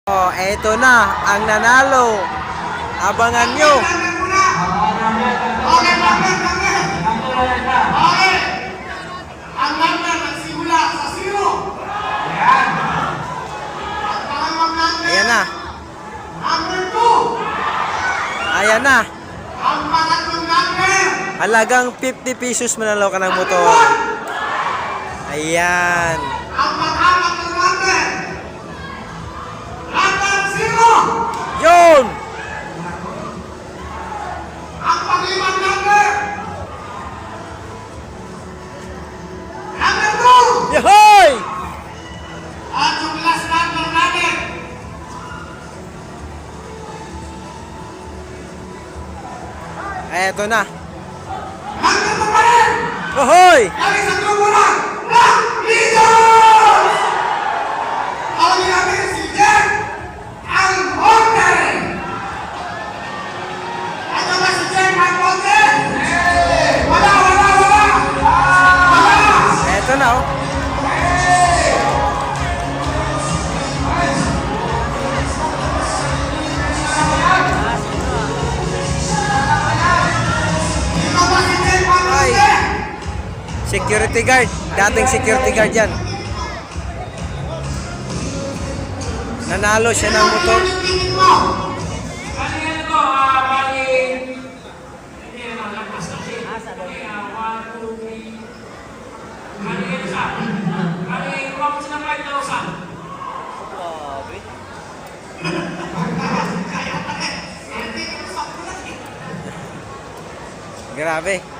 Oh, eto na ang nanalo. Abangan nyo. Ang number nagsimula sa 0. Ayan na. Number 2. Ayan na. Ang pangatlong number. Halagang 50 pesos manalo ka ng motor. Ayan. Ang pang-apat ng number. Number 0. Yun! Ang pang-limang number. Number 2. Yahoy! At yung last number natin. Eto na. Number 2 pa rin. Yahoy! Dahil sa grupo na Lido! Tawagin natin si Jen Almonte! Ano ba si Jen Almonte? Wala! Eto na oh. Ito ba si Jen Almonte? Security guard. Dating security guard yan. Nanalo siya ng motor. Ano yung tingin mo? Grabe.